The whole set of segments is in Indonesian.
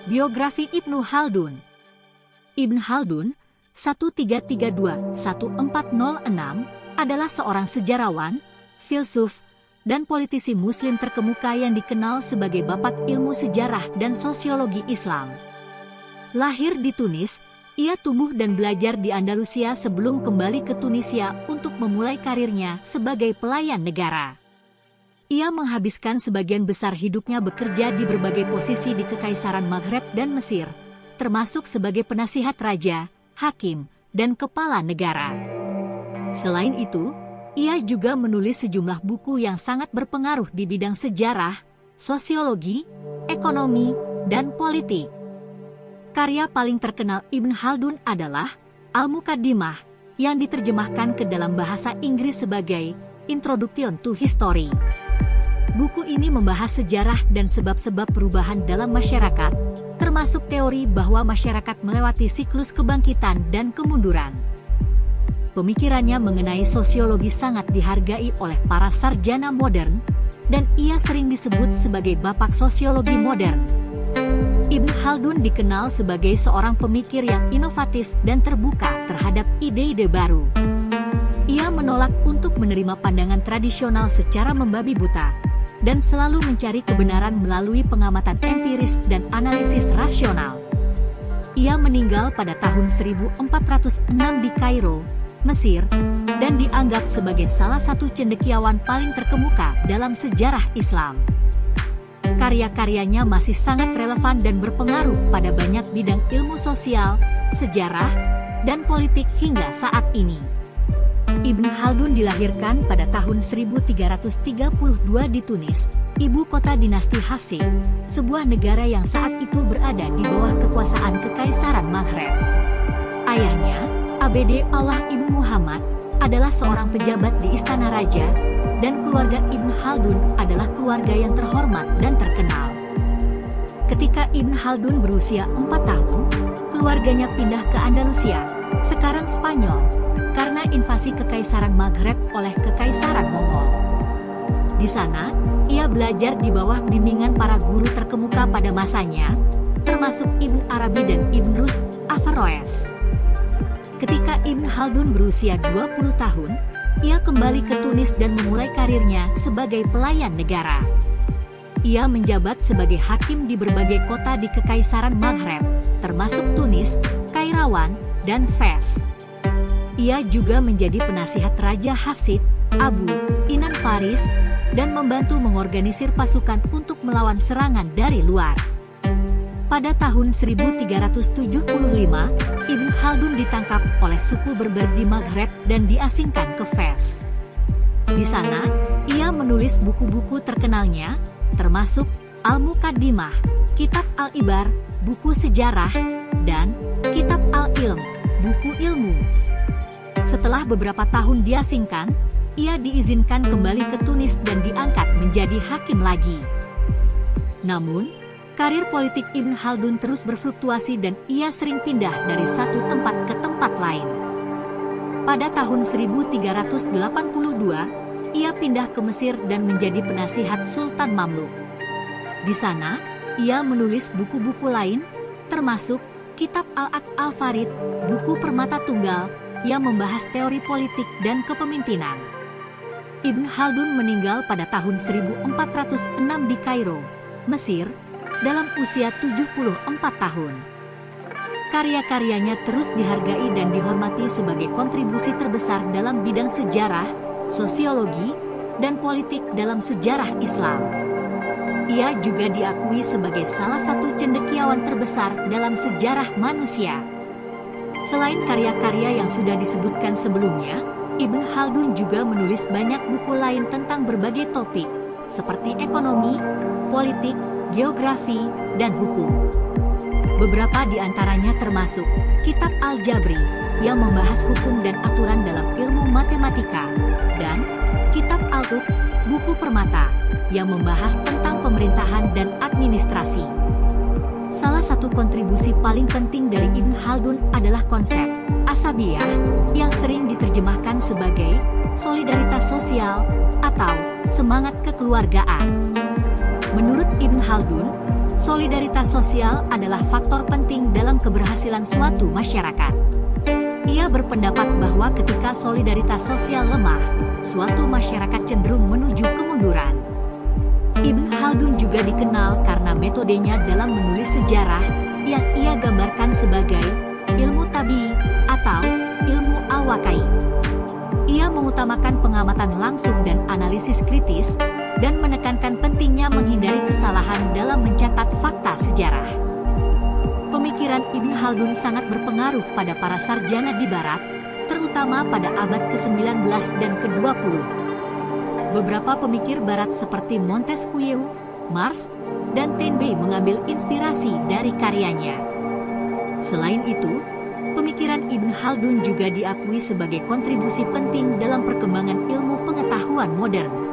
Biografi Ibnu Khaldun. Ibnu Khaldun 1332-1406 adalah seorang sejarawan, filsuf, dan politisi muslim terkemuka yang dikenal sebagai bapak ilmu sejarah dan sosiologi Islam. Lahir di Tunis, ia tumbuh dan belajar di Andalusia sebelum kembali ke Tunisia untuk memulai karirnya sebagai pelayan negara. Ia menghabiskan sebagian besar hidupnya bekerja di berbagai posisi di Kekaisaran Maghreb dan Mesir, termasuk sebagai penasihat raja, hakim, dan kepala negara. Selain itu, ia juga menulis sejumlah buku yang sangat berpengaruh di bidang sejarah, sosiologi, ekonomi, dan politik. Karya paling terkenal Ibnu Khaldun adalah Al-Muqaddimah, yang diterjemahkan ke dalam bahasa Inggris sebagai Introduction to History. Buku ini membahas sejarah dan sebab-sebab perubahan dalam masyarakat, termasuk teori bahwa masyarakat melewati siklus kebangkitan dan kemunduran. Pemikirannya mengenai sosiologi sangat dihargai oleh para sarjana modern, dan ia sering disebut sebagai bapak sosiologi modern. Ibnu Khaldun dikenal sebagai seorang pemikir yang inovatif dan terbuka terhadap ide-ide baru. Ia menolak untuk menerima pandangan tradisional secara membabi buta, dan selalu mencari kebenaran melalui pengamatan empiris dan analisis rasional. Ia meninggal pada tahun 1406 di Kairo, Mesir, dan dianggap sebagai salah satu cendekiawan paling terkemuka dalam sejarah Islam. Karya-karyanya masih sangat relevan dan berpengaruh pada banyak bidang ilmu sosial, sejarah, dan politik hingga saat ini. Ibnu Khaldun dilahirkan pada tahun 1332 di Tunis, ibu kota dinasti Hafsid, sebuah negara yang saat itu berada di bawah kekuasaan Kekaisaran Maghreb. Ayahnya, ABD Allah Ibnu Muhammad, adalah seorang pejabat di Istana Raja, dan keluarga Ibnu Khaldun adalah keluarga yang terhormat dan terkenal. Ketika Ibnu Khaldun berusia 4 tahun, keluarganya pindah ke Andalusia, sekarang Spanyol, karena invasi Kekaisaran Maghreb oleh Kekaisaran Mongol. Di sana, ia belajar di bawah bimbingan para guru terkemuka pada masanya, termasuk Ibn Arabi dan Ibn Rushd Averroes. Ketika Ibnu Khaldun berusia 20 tahun, ia kembali ke Tunis dan memulai karirnya sebagai pelayan negara. Ia menjabat sebagai hakim di berbagai kota di Kekaisaran Maghreb, termasuk Tunis, Kairawan, dan Fes. Ia juga menjadi penasihat Raja Hafsid, Abu Inan Faris, dan membantu mengorganisir pasukan untuk melawan serangan dari luar. Pada tahun 1375, Ibnu Khaldun ditangkap oleh suku Berber di Maghreb dan diasingkan ke Fes. Di sana, ia menulis buku-buku terkenalnya, termasuk Al-Muqaddimah, Kitab Al-Ibar, buku sejarah, dan Kitab Al-Ilm, buku ilmu. Setelah beberapa tahun diasingkan, ia diizinkan kembali ke Tunis dan diangkat menjadi hakim lagi. Namun, karir politik Ibnu Khaldun terus berfluktuasi dan ia sering pindah dari satu tempat ke tempat lain. Pada tahun 1382, ia pindah ke Mesir dan menjadi penasihat Sultan Mamluk. Di sana, ia menulis buku-buku lain, termasuk Kitab Al-Aqd Al-Farid, buku permata tunggal, yang membahas teori politik dan kepemimpinan. Ibnu Khaldun meninggal pada tahun 1406 di Kairo, Mesir, dalam usia 74 tahun. Karya-karyanya terus dihargai dan dihormati sebagai kontribusi terbesar dalam bidang sejarah, sosiologi, dan politik dalam sejarah Islam. Ia juga diakui sebagai salah satu cendekiawan terbesar dalam sejarah manusia. Selain karya-karya yang sudah disebutkan sebelumnya, Ibnu Khaldun juga menulis banyak buku lain tentang berbagai topik, seperti ekonomi, politik, geografi, dan hukum. Beberapa di antaranya termasuk Kitab Al-Jabri, yang membahas hukum dan aturan dalam ilmu matematika, dan Kitab Al-Uqd, buku permata, yang membahas tentang pemerintahan dan administrasi. Salah satu kontribusi paling penting dari Ibnu Khaldun adalah konsep asabiyah, yang sering diterjemahkan sebagai solidaritas sosial atau semangat kekeluargaan. Menurut Ibnu Khaldun, Solidaritas sosial adalah faktor penting dalam keberhasilan suatu masyarakat. Ia berpendapat bahwa ketika solidaritas sosial lemah, suatu masyarakat cenderung menuju kemunduran. Ibn Khaldun juga dikenal karena metodenya dalam menulis sejarah yang ia gambarkan sebagai ilmu tabi'i atau ilmu al-waqi'i. Ia mengutamakan pengamatan langsung dan analisis kritis, dan menekankan pentingnya menghindari kesalahan dalam mencatat fakta sejarah. Pemikiran Ibn Khaldun sangat berpengaruh pada para sarjana di Barat, terutama pada abad ke-19 dan ke-20. Beberapa pemikir Barat seperti Montesquieu, Marx, dan Toynbee mengambil inspirasi dari karyanya. Selain itu, pemikiran Ibn Khaldun juga diakui sebagai kontribusi penting dalam perkembangan ilmu pengetahuan modern.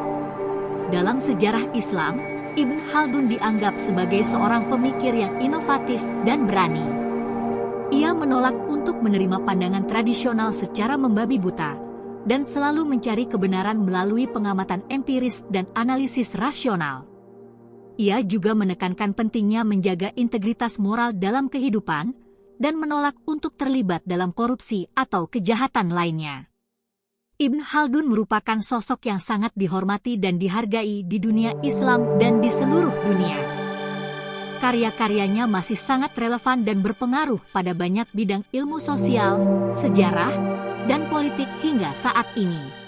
Dalam sejarah Islam, Ibn Khaldun dianggap sebagai seorang pemikir yang inovatif dan berani. Ia menolak untuk menerima pandangan tradisional secara membabi buta, dan selalu mencari kebenaran melalui pengamatan empiris dan analisis rasional. Ia juga menekankan pentingnya menjaga integritas moral dalam kehidupan, dan menolak untuk terlibat dalam korupsi atau kejahatan lainnya. Ibn Khaldun merupakan sosok yang sangat dihormati dan dihargai di dunia Islam dan di seluruh dunia. Karya-karyanya masih sangat relevan dan berpengaruh pada banyak bidang ilmu sosial, sejarah, dan politik hingga saat ini.